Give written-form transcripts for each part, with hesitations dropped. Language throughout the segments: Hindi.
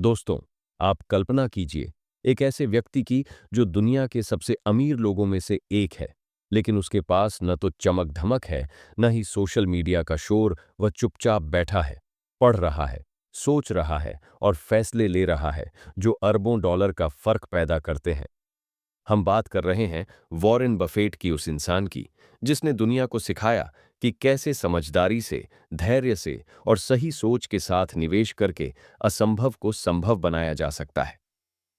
दोस्तों, आप कल्पना कीजिए एक ऐसे व्यक्ति की जो दुनिया के सबसे अमीर लोगों में से एक है, लेकिन उसके पास न तो चमक धमक है, न ही सोशल मीडिया का शोर। वह चुपचाप बैठा है, पढ़ रहा है, सोच रहा है और फैसले ले रहा है जो अरबों डॉलर का फर्क पैदा करते हैं। हम बात कर रहे हैं वॉरेन बफेट की, उस इंसान की जिसने दुनिया को सिखाया कि कैसे समझदारी से, धैर्य से और सही सोच के साथ निवेश करके असंभव को संभव बनाया जा सकता है।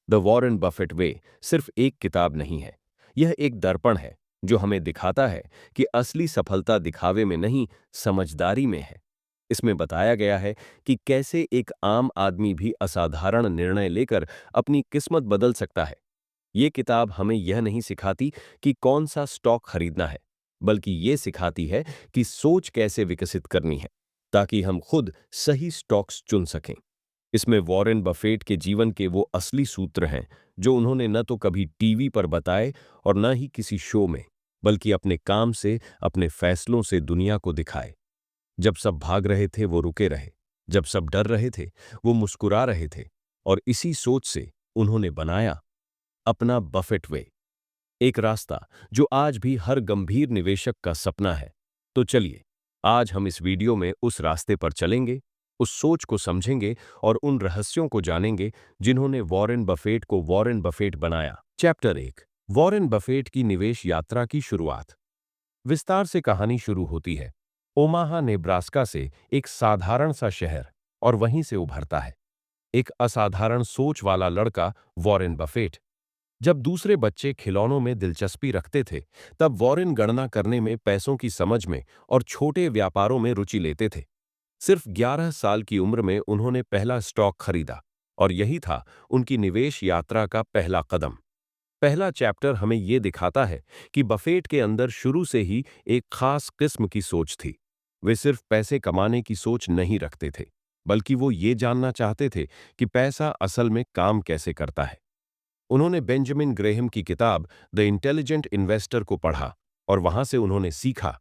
द वॉरेन बफेट वे सिर्फ एक किताब नहीं है, यह एक दर्पण है जो हमें दिखाता है कि असली सफलता दिखावे में नहीं, समझदारी में है। इसमें बताया गया है कि कैसे एक आम आदमी भी असाधारण निर्णय लेकर अपनी किस्मत बदल सकता है। ये किताब हमें यह नहीं सिखाती कि कौन सा स्टॉक खरीदना है, बल्कि ये सिखाती है कि सोच कैसे विकसित करनी है ताकि हम खुद सही स्टॉक्स चुन सकें। इसमें वॉरेन बफेट के जीवन के वो असली सूत्र हैं जो उन्होंने न तो कभी टीवी पर बताए और न ही किसी शो में, बल्कि अपने काम से, अपने फैसलों से दुनिया को दिखाए। जब सब भाग रहे थे वो रुके रहे, जब सब डर रहे थे वो मुस्कुरा रहे थे, और इसी सोच से उन्होंने बनाया अपना बफेट वे, एक रास्ता जो आज भी हर गंभीर निवेशक का सपना है। तो चलिए, आज हम इस वीडियो में उस रास्ते पर चलेंगे, उस सोच को समझेंगे और उन रहस्यों को जानेंगे जिन्होंने वॉरेन बफेट को वॉरेन बफेट बनाया। चैप्टर 1, वॉरेन बफेट की निवेश यात्रा की शुरुआत। विस्तार से कहानी शुरू होती है ओमाहा, नेब्रास्का से, एक साधारण सा शहर, और वहीं से उभरता है एक असाधारण सोच वाला लड़का, वॉरेन बफेट। जब दूसरे बच्चे खिलौनों में दिलचस्पी रखते थे, तब वॉरेन गणना करने में, पैसों की समझ में और छोटे व्यापारों में रुचि लेते थे। सिर्फ 11 साल की उम्र में उन्होंने पहला स्टॉक खरीदा, और यही था उनकी निवेश यात्रा का पहला कदम। पहला चैप्टर हमें यह दिखाता है कि बफेट के अंदर शुरू से ही एक खास किस्म की सोच थी। वे सिर्फ पैसे कमाने की सोच नहीं रखते थे, बल्कि वो ये जानना चाहते थे कि पैसा असल में काम कैसे करता है। उन्होंने बेंजामिन ग्रेहम की किताब द इंटेलिजेंट इन्वेस्टर को पढ़ा, और वहां से उन्होंने सीखा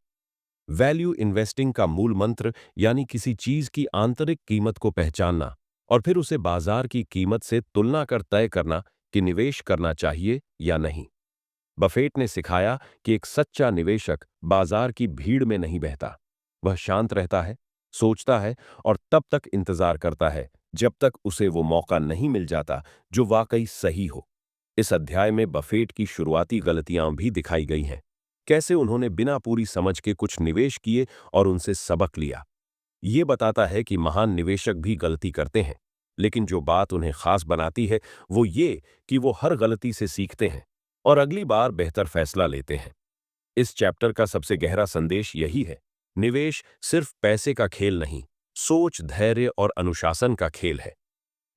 वैल्यू इन्वेस्टिंग का मूल मंत्र, यानी किसी चीज की आंतरिक कीमत को पहचानना और फिर उसे बाजार की कीमत से तुलना कर तय करना कि निवेश करना चाहिए या नहीं। बफेट ने सिखाया कि एक सच्चा निवेशक बाजार की भीड़ में नहीं बहता। वह शांत रहता है, सोचता है और तब तक इंतजार करता है जब तक उसे वो मौका नहीं मिल जाता जो वाकई सही हो। इस अध्याय में बफेट की शुरुआती गलतियां भी दिखाई गई हैं, कैसे उन्होंने बिना पूरी समझ के कुछ निवेश किए और उनसे सबक लिया। ये बताता है कि महान निवेशक भी गलती करते हैं, लेकिन जो बात उन्हें खास बनाती है वो ये कि वो हर गलती से सीखते हैं और अगली बार बेहतर फैसला लेते हैं। इस चैप्टर का सबसे गहरा संदेश यही है, निवेश सिर्फ पैसे का खेल नहीं, सोच, धैर्य और अनुशासन का खेल है।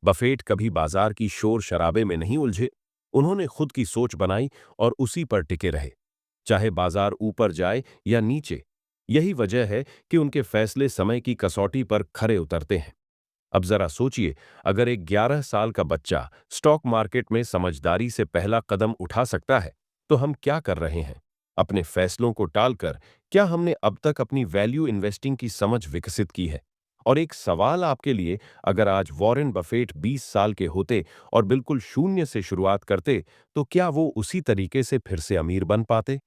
बफेट कभी बाजार की शोर शराबे में नहीं उलझे। उन्होंने खुद की सोच बनाई और उसी पर टिके रहे, चाहे बाजार ऊपर जाए या नीचे। यही वजह है कि उनके फैसले समय की कसौटी पर खरे उतरते हैं। अब जरा सोचिए, अगर एक 11 साल का बच्चा स्टॉक मार्केट में समझदारी से पहला कदम उठा सकता है, तो हम क्या कर रहे हैं? अपने फैसलों को टालकर क्या हमने अब तक अपनी वैल्यू इन्वेस्टिंग की समझ विकसित की है? और एक सवाल आपके लिए, अगर आज वॉरेन बफेट 20 साल के होते और बिल्कुल शून्य से शुरुआत करते, तो क्या वो उसी तरीके से फिर से अमीर बन पाते?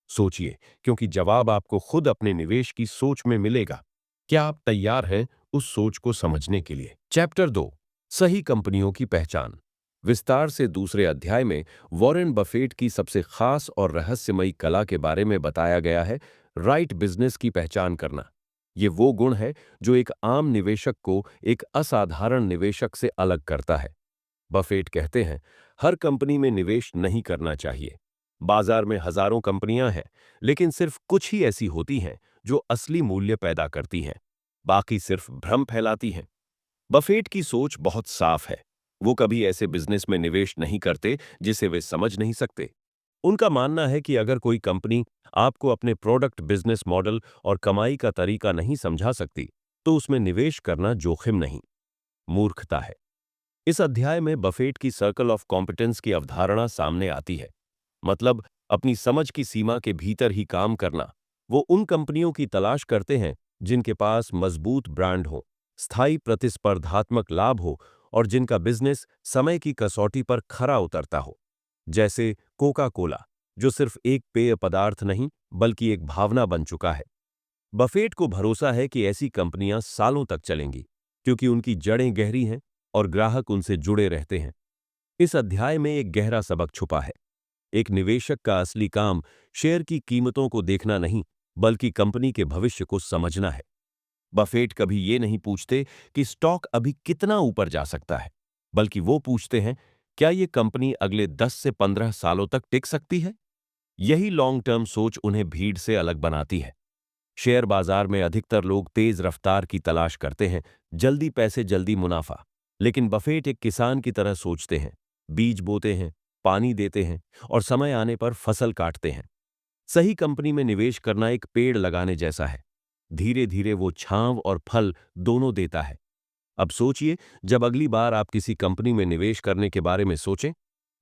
सोचिए, क्योंकि जवाब आपको खुद अपने निवेश की सोच में मिलेगा। क्या आप तैयार हैं उस सोच को समझने के लिए? चैप्टर 2, सही कंपनियों की पहचान। विस्तार से दूसरे अध्याय में वॉरेन बफेट की सबसे खास और रहस्यमयी कला के बारे में बताया गया है, राइट बिजनेस की पहचान करना। ये वो गुण है जो एक आम निवेशक को एक असाधारण निवेशक से अलग करता है। बफेट कहते हैं, हर कंपनी में निवेश नहीं करना चाहिए। बाजार में हजारों कंपनियां हैं, लेकिन सिर्फ कुछ ही ऐसी होती हैं जो असली मूल्य पैदा करती हैं। बाकी सिर्फ भ्रम फैलाती हैं। बफेट की सोच बहुत साफ है। वो कभी ऐसे बिजनेस में निवेश नहीं करते जिसे वे समझ नहीं सकते। उनका मानना है कि अगर कोई कंपनी आपको अपने प्रोडक्ट, बिजनेस मॉडल और कमाई का तरीका नहीं समझा सकती, तो उसमें निवेश करना जोखिम नहीं, मूर्खता है। इस अध्याय में बफेट की सर्कल ऑफ कॉम्पिटेंस की अवधारणा सामने आती है। मतलब, अपनी समझ की सीमा के भीतर ही काम करना। वो उन कंपनियों की तलाश करते हैं जिनके पास मजबूत ब्रांड हो, स्थायी प्रतिस्पर्धात्मक लाभ हो और जिनका बिजनेस समय की कसौटी पर खरा उतरता हो, जैसे कोका कोला, जो सिर्फ एक पेय पदार्थ नहीं बल्कि एक भावना बन चुका है। बफेट को भरोसा है कि ऐसी कंपनियां सालों तक चलेंगी, क्योंकि उनकी जड़ें गहरी हैं और ग्राहक उनसे जुड़े रहते हैं। इस अध्याय में एक गहरा सबक छुपा है। एक निवेशक का असली काम शेयर की कीमतों को देखना नहीं, बल्कि कंपनी के भविष्य को समझना है। बफेट कभी ये नहीं पूछते कि स्टॉक अभी कितना ऊपर जा सकता है, बल्कि वो पूछते हैं, क्या ये कंपनी अगले 10 से 15 सालों तक टिक सकती है? यही लॉन्ग टर्म सोच उन्हें भीड़ से अलग बनाती है। शेयर बाजार में अधिकतर लोग तेज रफ्तार की तलाश करते हैं, जल्दी पैसे जल्दी मुनाफा। लेकिन बफेट एक किसान की तरह सोचते हैं, बीज बोते हैं, पानी देते हैं और समय आने पर फसल काटते हैं। सही कंपनी में निवेश करना एक पेड़ लगाने जैसा है। धीरे धीरे वो छांव और फल दोनों देता है। अब सोचिए, जब अगली बार आप किसी कंपनी में निवेश करने के बारे में सोचें,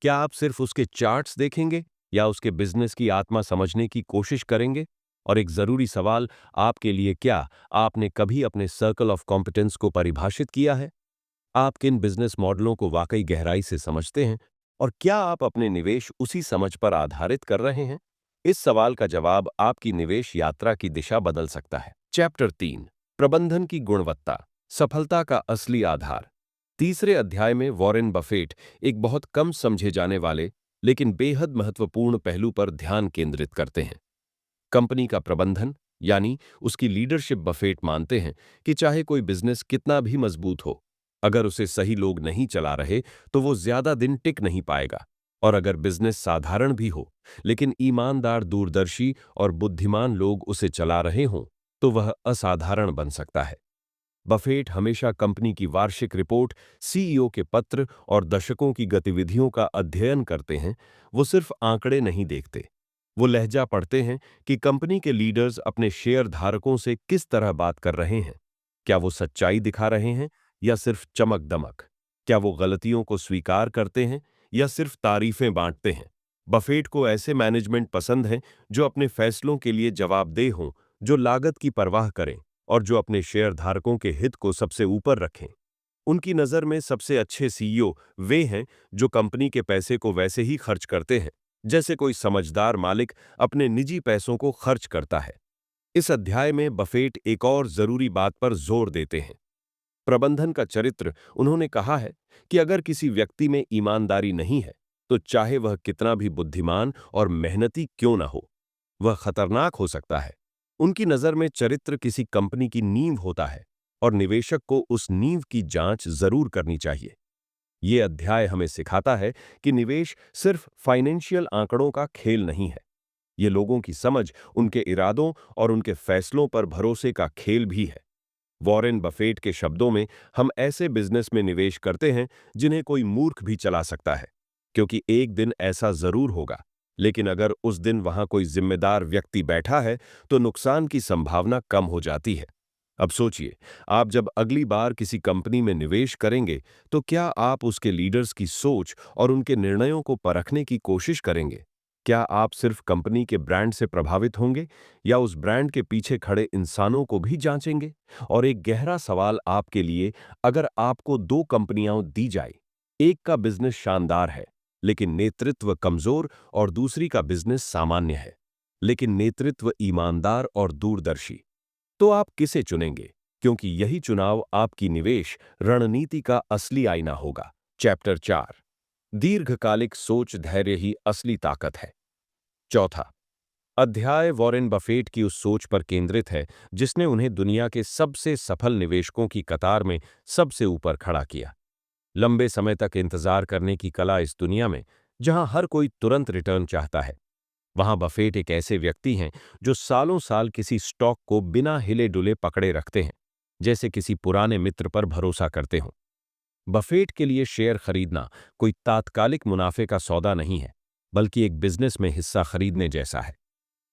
क्या आप सिर्फ उसके चार्ट्स देखेंगे या उसके बिजनेस की आत्मा समझने की कोशिश करेंगे? और एक जरूरी सवाल आपके लिए, क्या आपने कभी अपने सर्कल ऑफ कॉम्पिटेंस को परिभाषित किया है? आप किन बिजनेस मॉडलों को वाकई गहराई से समझते हैं और क्या आप अपने निवेश उसी समझ पर आधारित कर रहे हैं? इस सवाल का जवाब आपकी निवेश यात्रा की दिशा बदल सकता है। चैप्टर 3, प्रबंधन की गुणवत्ता, सफलता का असली आधार। तीसरे अध्याय में वॉरेन बफेट एक बहुत कम समझे जाने वाले लेकिन बेहद महत्वपूर्ण पहलू पर ध्यान केंद्रित करते हैं। कंपनी का प्रबंधन, यानी उसकी लीडरशिप। बफेट मानते हैं कि चाहे कोई बिजनेस कितना भी मजबूत हो, अगर उसे सही लोग नहीं चला रहे तो वो ज्यादा दिन टिक नहीं पाएगा। और अगर बिजनेस साधारण भी हो, लेकिन ईमानदार, दूरदर्शी और बुद्धिमान लोग उसे चला रहे हों, तो वह असाधारण बन सकता है। बफेट हमेशा कंपनी की वार्षिक रिपोर्ट, सीईओ के पत्र और दशकों की गतिविधियों का अध्ययन करते हैं। वो सिर्फ आंकड़े नहीं देखते, वो लहजा पढ़ते हैं कि कंपनी के लीडर्स अपने शेयर धारकों से किस तरह बात कर रहे हैं। क्या वो सच्चाई दिखा रहे हैं या सिर्फ चमक दमक? क्या वो गलतियों को स्वीकार करते हैं या सिर्फ तारीफें बांटते हैं? बफेट को ऐसे मैनेजमेंट पसंद है जो अपने फैसलों के लिए जवाबदेह हों, जो लागत की परवाह करें और जो अपने शेयर धारकों के हित को सबसे ऊपर रखें। उनकी नज़र में सबसे अच्छे सीईओ वे हैं जो कंपनी के पैसे को वैसे ही खर्च करते हैं जैसे कोई समझदार मालिक अपने निजी पैसों को खर्च करता है। इस अध्याय में बफेट एक और जरूरी बात पर जोर देते हैं, प्रबंधन का चरित्र। उन्होंने कहा है कि अगर किसी व्यक्ति में ईमानदारी नहीं है, तो चाहे वह कितना भी बुद्धिमान और मेहनती क्यों ना हो, वह खतरनाक हो सकता है। उनकी नजर में चरित्र किसी कंपनी की नींव होता है और निवेशक को उस नींव की जांच जरूर करनी चाहिए। ये अध्याय हमें सिखाता है कि निवेश सिर्फ फाइनेंशियल आंकड़ों का खेल नहीं है। ये लोगों की समझ, उनके इरादों और उनके फैसलों पर भरोसे का खेल भी है। वॉरेन बफेट के शब्दों में, हम ऐसे बिजनेस में निवेश करते हैं जिन्हें कोई मूर्ख भी चला सकता है, क्योंकि एक दिन ऐसा जरूर होगा। लेकिन अगर उस दिन वहां कोई जिम्मेदार व्यक्ति बैठा है, तो नुकसान की संभावना कम हो जाती है। अब सोचिए, आप जब अगली बार किसी कंपनी में निवेश करेंगे, तो क्या आप उसके लीडर्स की सोच और उनके निर्णयों को परखने की कोशिश करेंगे? क्या आप सिर्फ कंपनी के ब्रांड से प्रभावित होंगे या उस ब्रांड के पीछे खड़े इंसानों को भी जांचेंगे? और एक गहरा सवाल आपके लिए, अगर आपको दो कंपनियां दी जाए, एक का बिजनेस शानदार है लेकिन नेतृत्व कमजोर, और दूसरी का बिजनेस सामान्य है लेकिन नेतृत्व ईमानदार और दूरदर्शी, तो आप किसे चुनेंगे? क्योंकि यही चुनाव आपकी निवेश रणनीति का असली आईना होगा। चैप्टर 4, दीर्घकालिक सोच, धैर्य ही असली ताकत है। चौथा अध्याय वॉरेन बफेट की उस सोच पर केंद्रित है जिसने उन्हें दुनिया के सबसे सफल निवेशकों की कतार में सबसे ऊपर खड़ा किया। लंबे समय तक इंतजार करने की कला इस दुनिया में, जहां हर कोई तुरंत रिटर्न चाहता है, वहां बफेट एक ऐसे व्यक्ति हैं जो सालों साल किसी स्टॉक को बिना हिले डुले पकड़े रखते हैं, जैसे किसी पुराने मित्र पर भरोसा करते हों। बफेट के लिए शेयर खरीदना कोई तात्कालिक मुनाफे का सौदा नहीं है, बल्कि एक बिजनेस में हिस्सा खरीदने जैसा है।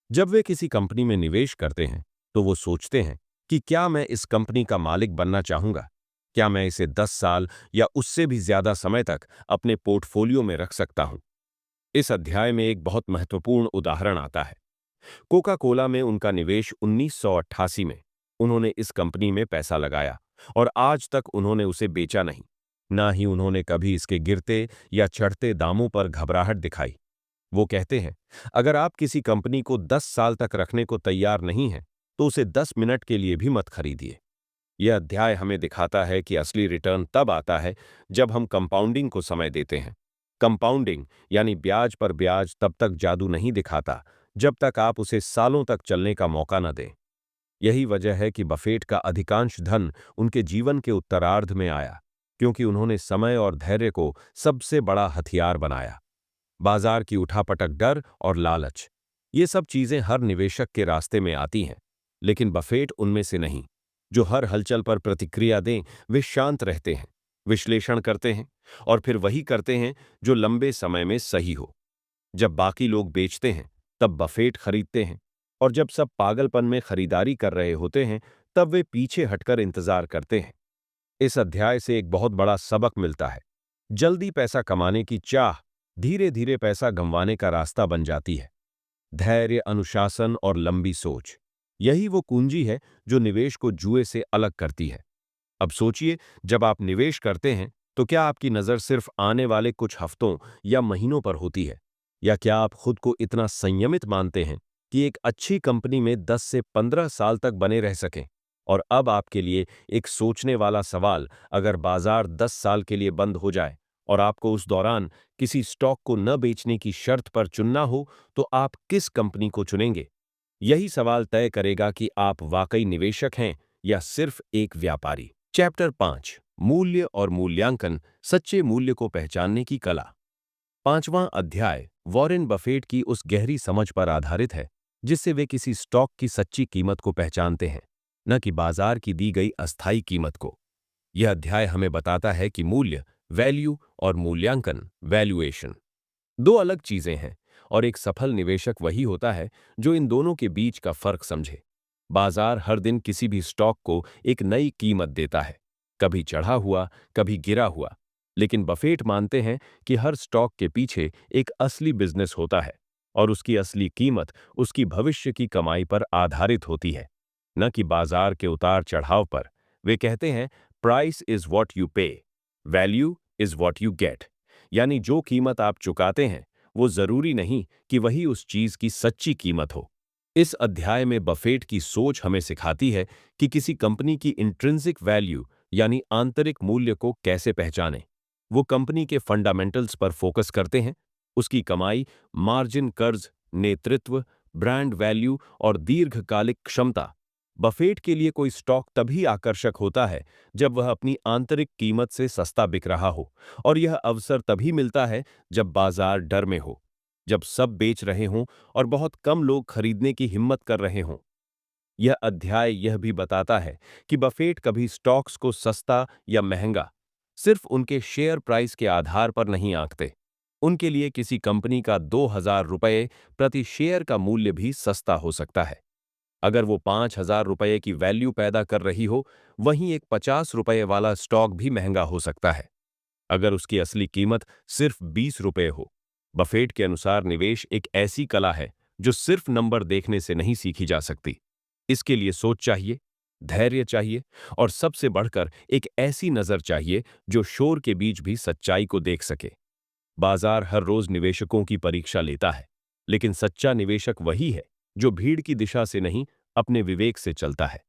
जब वे किसी कंपनी में निवेश करते हैं, तो वो सोचते हैं कि क्या मैं इस कंपनी का मालिक बनना चाहूंगा? क्या मैं इसे 10 साल या उससे भी ज्यादा समय तक अपने पोर्टफोलियो में रख सकता हूं? इस अध्याय में एक बहुत महत्वपूर्ण उदाहरण आता है। कोका कोला में उनका निवेश 1988 में। उन्होंने इस कंपनी में पैसा लगाया और आज तक उन्होंने उसे बेचा नहीं। ना ही उन्होंने कभी इसके गिरते या चढ़ते दामों पर घबराहट दिखाई। वो कहते हैं, अगर आप किसी कंपनी को 10 साल तक रखने को तैयार नहीं हैं, तो उसे 10 मिनट के लिए भी मत खरीदिए। यह अध्याय हमें दिखाता है कि असली रिटर्न तब आता है जब हम कंपाउंडिंग को समय देते हैं। कंपाउंडिंग यानी ब्याज पर ब्याज तब तक जादू नहीं दिखाता जब तक आप उसे सालों तक चलने का मौका न दें। यही वजह है कि बफेट का अधिकांश धन उनके जीवन के उत्तरार्ध में आया, क्योंकि उन्होंने समय और धैर्य को सबसे बड़ा हथियार बनाया। बाजार की उठापटक, डर और लालच, ये सब चीजें हर निवेशक के रास्ते में आती हैं, लेकिन बफेट उनमें से नहीं। जो हर हलचल पर प्रतिक्रिया दें, वे शांत रहते हैं, विश्लेषण करते हैं और फिर वही करते हैं जो लंबे समय में सही हो। जब बाकी लोग बेचते हैं, तब बफेट खरीदते हैं, और जब सब पागलपन में खरीदारी कर रहे होते हैं, तब वे पीछे हटकर इंतजार करते हैं। इस अध्याय से एक बहुत बड़ा सबक मिलता है। जल्दी पैसा कमाने की चाह धीरे धीरे पैसा गंवाने का रास्ता बन जाती है। धैर्य, अनुशासन और लंबी सोच, यही वो कुंजी है जो निवेश को जुए से अलग करती है। अब सोचिए, जब आप निवेश करते हैं तो क्या आपकी नजर सिर्फ आने वाले कुछ हफ्तों या महीनों पर होती है, या क्या आप खुद को इतना संयमित मानते हैं कि एक अच्छी कंपनी में 10 से 15 साल तक बने रह सकें? और अब आपके लिए एक सोचने वाला सवाल, अगर बाजार 10 साल के लिए बंद हो जाए और आपको उस दौरान किसी स्टॉक को न बेचने की शर्त पर चुनना हो, तो आप किस कंपनी को चुनेंगे? यही सवाल तय करेगा कि आप वाकई निवेशक हैं या सिर्फ एक व्यापारी। चैप्टर 5, मूल्य और मूल्यांकन, सच्चे मूल्य को पहचानने की कला। पांचवां अध्याय वॉरेन बफेट की उस गहरी समझ पर आधारित है जिससे वे किसी स्टॉक की सच्ची कीमत को पहचानते हैं, न कि बाजार की दी गई अस्थायी कीमत को। यह अध्याय हमें बताता है कि मूल्य, वैल्यू, और मूल्यांकन, वैल्यूएशन, दो अलग चीजें हैं, और एक सफल निवेशक वही होता है जो इन दोनों के बीच का फर्क समझे। बाजार हर दिन किसी भी स्टॉक को एक नई कीमत देता है, कभी चढ़ा हुआ, कभी गिरा हुआ, लेकिन बफेट मानते हैं कि हर स्टॉक के पीछे एक असली बिजनेस होता है, और उसकी असली कीमत उसकी भविष्य की कमाई पर आधारित होती है, न कि बाजार के उतार चढ़ाव पर। वे कहते हैं, प्राइस इज वॉट यू पे, value is what you get. यानी जो कीमत आप चुकाते हैं, वो जरूरी नहीं कि वही उस चीज की सच्ची कीमत हो। इस अध्याय में बफेट की सोच हमें सिखाती है कि किसी कंपनी की इंट्रिंसिक वैल्यू यानी आंतरिक मूल्य को कैसे पहचानें। वो कंपनी के फंडामेंटल्स पर फोकस करते हैं, उसकी कमाई, मार्जिन, कर्ज, नेतृत्व, ब्रांड वैल्यू और दीर्घकालिक क्षमता। बफेट के लिए कोई स्टॉक तभी आकर्षक होता है जब वह अपनी आंतरिक कीमत से सस्ता बिक रहा हो, और यह अवसर तभी मिलता है जब बाजार डर में हो, जब सब बेच रहे हों और बहुत कम लोग खरीदने की हिम्मत कर रहे हों। यह अध्याय यह भी बताता है कि बफेट कभी स्टॉक्स को सस्ता या महंगा सिर्फ उनके शेयर प्राइस के आधार पर नहीं आंकते। उनके लिए किसी कंपनी का 2,000 रुपये प्रति शेयर का मूल्य भी सस्ता हो सकता है, अगर वो 5,000 रुपये की वैल्यू पैदा कर रही हो। वहीं एक 50 रुपये वाला स्टॉक भी महंगा हो सकता है, अगर उसकी असली कीमत सिर्फ 20 रुपये हो। बफेट के अनुसार निवेश एक ऐसी कला है जो सिर्फ नंबर देखने से नहीं सीखी जा सकती। इसके लिए सोच चाहिए, धैर्य चाहिए, और सबसे बढ़कर एक ऐसी नजर चाहिए जो शोर के बीच भी सच्चाई को देख सके। बाजार हर रोज निवेशकों की परीक्षा लेता है, लेकिन सच्चा निवेशक वही है जो भीड़ की दिशा से नहीं, अपने विवेक से चलता है।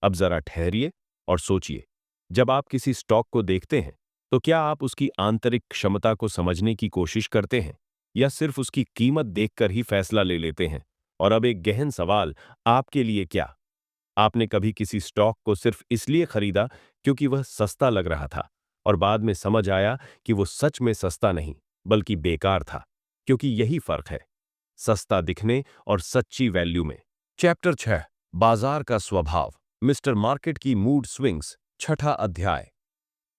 अब जरा ठहरिए और सोचिए, जब आप किसी स्टॉक को देखते हैं, तो क्या आप उसकी आंतरिक क्षमता को समझने की कोशिश करते हैं, या सिर्फ उसकी कीमत देखकर ही फैसला ले लेते हैं? और अब एक गहन सवाल आपके लिए, क्या आपने कभी किसी स्टॉक को सिर्फ इसलिए खरीदा क्योंकि वह सस्ता लग रहा था, और बाद में समझ आया कि वो सच में सस्ता नहीं बल्कि बेकार था? क्योंकि यही फर्क है सस्ता दिखने और सच्ची वैल्यू में। चैप्टर 6, बाजार का स्वभाव, मिस्टर मार्केट की मूड स्विंग्स, छठा अध्याय।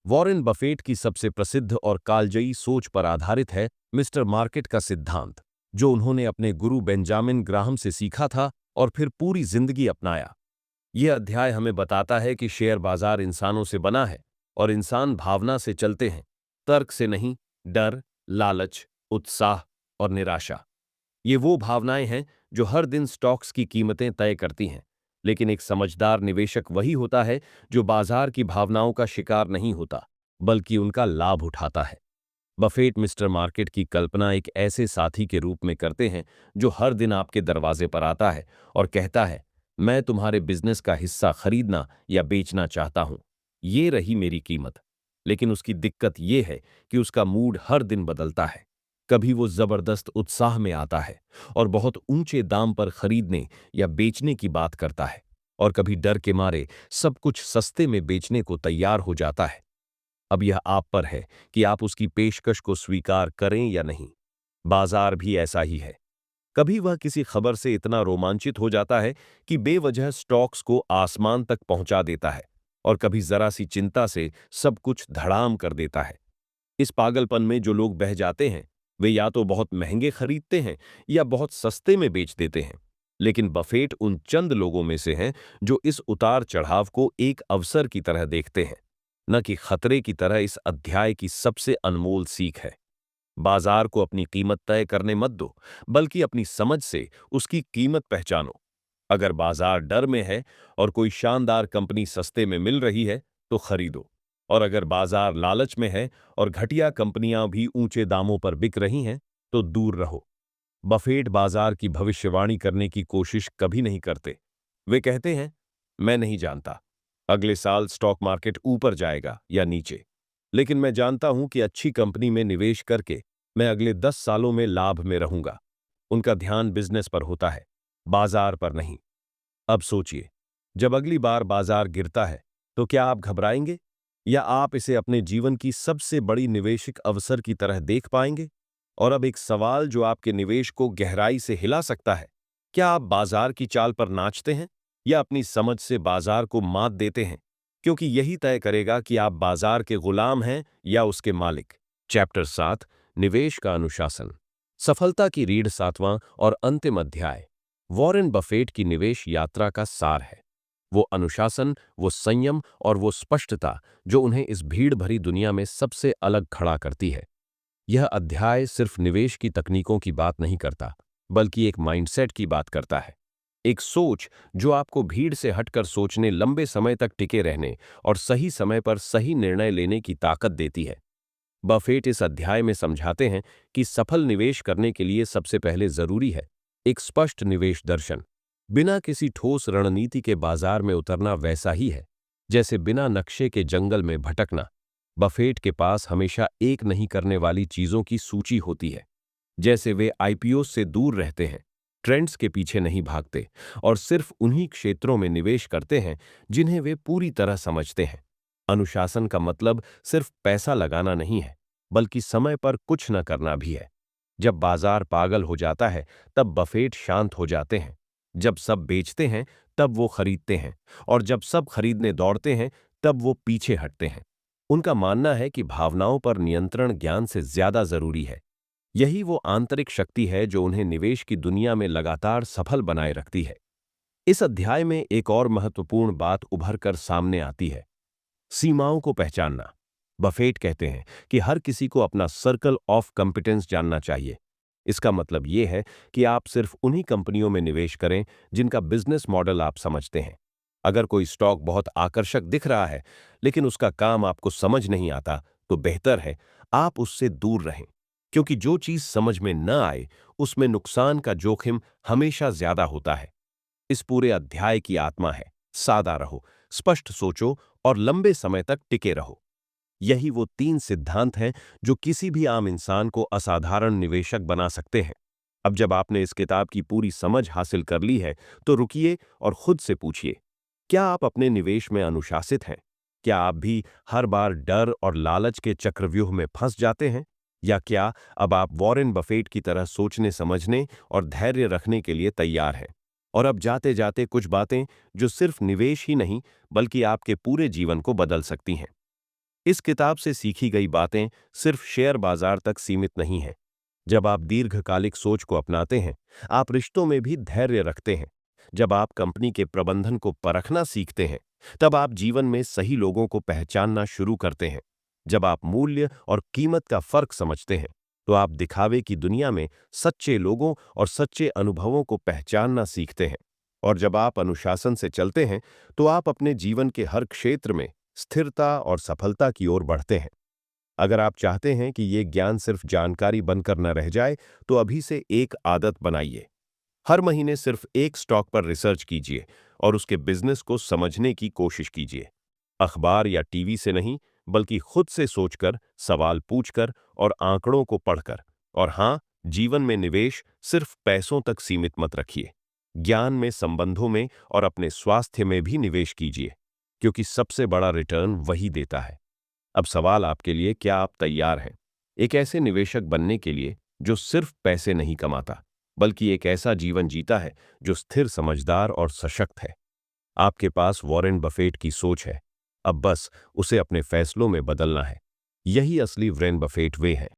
वॉरेन बफेट की सबसे प्रसिद्ध और कालजयी सोच पर आधारित है मिस्टर मार्केट का सिद्धांत, जो उन्होंने अपने गुरु बेंजामिन ग्राहम से सीखा था और फिर पूरी जिंदगी अपनाया। यह अध्याय हमें बताता है कि शेयर बाजार इंसानों से बना है, और इंसान भावना से चलते हैं, तर्क से नहीं। डर, लालच, उत्साह और निराशा, ये वो भावनाएं हैं जो हर दिन स्टॉक्स की कीमतें तय करती हैं। लेकिन एक समझदार निवेशक वही होता है जो बाजार की भावनाओं का शिकार नहीं होता, बल्कि उनका लाभ उठाता है। बफेट मिस्टर मार्केट की कल्पना एक ऐसे साथी के रूप में करते हैं जो हर दिन आपके दरवाजे पर आता है और कहता है, मैं तुम्हारे बिजनेस का हिस्सा खरीदना या बेचना चाहता हूं, ये रही मेरी कीमत। लेकिन उसकी दिक्कत यह है कि उसका मूड हर दिन बदलता है। कभी वो जबरदस्त उत्साह में आता है और बहुत ऊंचे दाम पर खरीदने या बेचने की बात करता है, और कभी डर के मारे सब कुछ सस्ते में बेचने को तैयार हो जाता है। अब यह आप पर है कि आप उसकी पेशकश को स्वीकार करें या नहीं। बाजार भी ऐसा ही है। कभी वह किसी खबर से इतना रोमांचित हो जाता है कि बेवजह स्टॉक्स को आसमान तक पहुंचा देता है, और कभी जरा सी चिंता से सब कुछ धड़ाम कर देता है। इस पागलपन में जो लोग बह जाते हैं, वे या तो बहुत महंगे खरीदते हैं या बहुत सस्ते में बेच देते हैं। लेकिन बफेट उन चंद लोगों में से हैं जो इस उतार चढ़ाव को एक अवसर की तरह देखते हैं, न कि खतरे की तरह। इस अध्याय की सबसे अनमोल सीख है, बाजार को अपनी कीमत तय करने मत दो, बल्कि अपनी समझ से उसकी कीमत पहचानो। अगर बाजार डर में है और कोई शानदार कंपनी सस्ते में मिल रही है, तो खरीदो। और अगर बाजार लालच में है और घटिया कंपनियां भी ऊंचे दामों पर बिक रही हैं, तो दूर रहो। बफेट बाजार की भविष्यवाणी करने की कोशिश कभी नहीं करते। वे कहते हैं, मैं नहीं जानता अगले साल स्टॉक मार्केट ऊपर जाएगा या नीचे, लेकिन मैं जानता हूं कि अच्छी कंपनी में निवेश करके मैं अगले 10 सालों में लाभ में रहूंगा। उनका ध्यान बिजनेस पर होता है, बाजार पर नहीं। अब सोचिए, जब अगली बार बाजार गिरता है, तो क्या आप घबराएंगे, या आप इसे अपने जीवन की सबसे बड़ी निवेशिक अवसर की तरह देख पाएंगे? और अब एक सवाल जो आपके निवेश को गहराई से हिला सकता है, क्या आप बाजार की चाल पर नाचते हैं या अपनी समझ से बाजार को मात देते हैं? क्योंकि यही तय करेगा कि आप बाजार के गुलाम हैं या उसके मालिक। चैप्टर 7, निवेश का अनुशासन। सफलता की रीढ़, 7वां और अंतिम अध्याय वॉरेन बफेट की निवेश यात्रा का सार है। वो अनुशासन, वो संयम और वो स्पष्टता जो उन्हें इस भीड़ भरी दुनिया में सबसे अलग खड़ा करती है। यह अध्याय सिर्फ निवेश की तकनीकों की बात नहीं करता, बल्कि एक माइंडसेट की बात करता है। एक सोच जो आपको भीड़ से हटकर सोचने, लंबे समय तक टिके रहने और सही समय पर सही निर्णय लेने की ताकत देती है। बफेट इस अध्याय में समझाते हैं कि सफल निवेश करने के लिए सबसे पहले जरूरी है एक स्पष्ट निवेश दर्शन। बिना किसी ठोस रणनीति के बाजार में उतरना वैसा ही है जैसे बिना नक्शे के जंगल में भटकना। बफेट के पास हमेशा एक नहीं करने वाली चीजों की सूची होती है। जैसे वे आईपीओ से दूर रहते हैं, ट्रेंड्स के पीछे नहीं भागते और सिर्फ उन्हीं क्षेत्रों में निवेश करते हैं जिन्हें वे पूरी तरह समझते हैं। अनुशासन का मतलब सिर्फ पैसा लगाना नहीं है, बल्कि समय पर कुछ न करना भी है। जब बाजार पागल हो जाता है, तब बफेट शांत हो जाते हैं। जब सब बेचते हैं, तब वो खरीदते हैं, और जब सब खरीदने दौड़ते हैं, तब वो पीछे हटते हैं। उनका मानना है कि भावनाओं पर नियंत्रण ज्ञान से ज्यादा जरूरी है। यही वो आंतरिक शक्ति है जो उन्हें निवेश की दुनिया में लगातार सफल बनाए रखती है। इस अध्याय में एक और महत्वपूर्ण बात उभर कर सामने आती है, सीमाओं को पहचानना। बफेट कहते हैं कि हर किसी को अपना सर्कल ऑफ कंपिटेंस जानना चाहिए। इसका मतलब यह है कि आप सिर्फ उन्हीं कंपनियों में निवेश करें जिनका बिजनेस मॉडल आप समझते हैं। अगर कोई स्टॉक बहुत आकर्षक दिख रहा है, लेकिन उसका काम आपको समझ नहीं आता, तो बेहतर है आप उससे दूर रहें। क्योंकि जो चीज समझ में न आए, उसमें नुकसान का जोखिम हमेशा ज्यादा होता है। इस पूरे अध्याय की आत्मा है, सादा रहो, स्पष्ट सोचो और लंबे समय तक टिके रहो। यही वो 3 सिद्धांत हैं जो किसी भी आम इंसान को असाधारण निवेशक बना सकते हैं। अब जब आपने इस किताब की पूरी समझ हासिल कर ली है, तो रुकिए और खुद से पूछिए, क्या आप अपने निवेश में अनुशासित हैं? क्या आप भी हर बार डर और लालच के चक्रव्यूह में फंस जाते हैं? या क्या अब आप वॉरेन बफेट की तरह सोचने, समझने और धैर्य रखने के लिए तैयार हैं? और अब जाते जाते कुछ बातें जो सिर्फ निवेश ही नहीं, बल्कि आपके पूरे जीवन को बदल सकती हैं। इस किताब से सीखी गई बातें सिर्फ शेयर बाजार तक सीमित नहीं हैं। जब आप दीर्घकालिक सोच को अपनाते हैं, आप रिश्तों में भी धैर्य रखते हैं। जब आप कंपनी के प्रबंधन को परखना सीखते हैं, तब आप जीवन में सही लोगों को पहचानना शुरू करते हैं। जब आप मूल्य और कीमत का फर्क समझते हैं, तो आप दिखावे की दुनिया में सच्चे लोगों और सच्चे अनुभवों को पहचानना सीखते हैं। और जब आप अनुशासन से चलते हैं, तो आप अपने जीवन के हर क्षेत्र में स्थिरता और सफलता की ओर बढ़ते हैं। अगर आप चाहते हैं कि ये ज्ञान सिर्फ जानकारी बनकर न रह जाए, तो अभी से एक आदत बनाइए। हर महीने सिर्फ एक स्टॉक पर रिसर्च कीजिए और उसके बिजनेस को समझने की कोशिश कीजिए। अखबार या टीवी से नहीं, बल्कि खुद से सोचकर, सवाल पूछकर और आंकड़ों को पढ़कर। और हाँ, जीवन में निवेश सिर्फ पैसों तक सीमित मत रखिए। ज्ञान में, संबंधों में और अपने स्वास्थ्य में भी निवेश कीजिए, क्योंकि सबसे बड़ा रिटर्न वही देता है। अब सवाल आपके लिए, क्या आप तैयार हैं एक ऐसे निवेशक बनने के लिए जो सिर्फ पैसे नहीं कमाता, बल्कि एक ऐसा जीवन जीता है जो स्थिर, समझदार और सशक्त है? आपके पास वॉरेन बफेट की सोच है। अब बस उसे अपने फैसलों में बदलना है। यही असली वॉरेन बफेट वे हैं।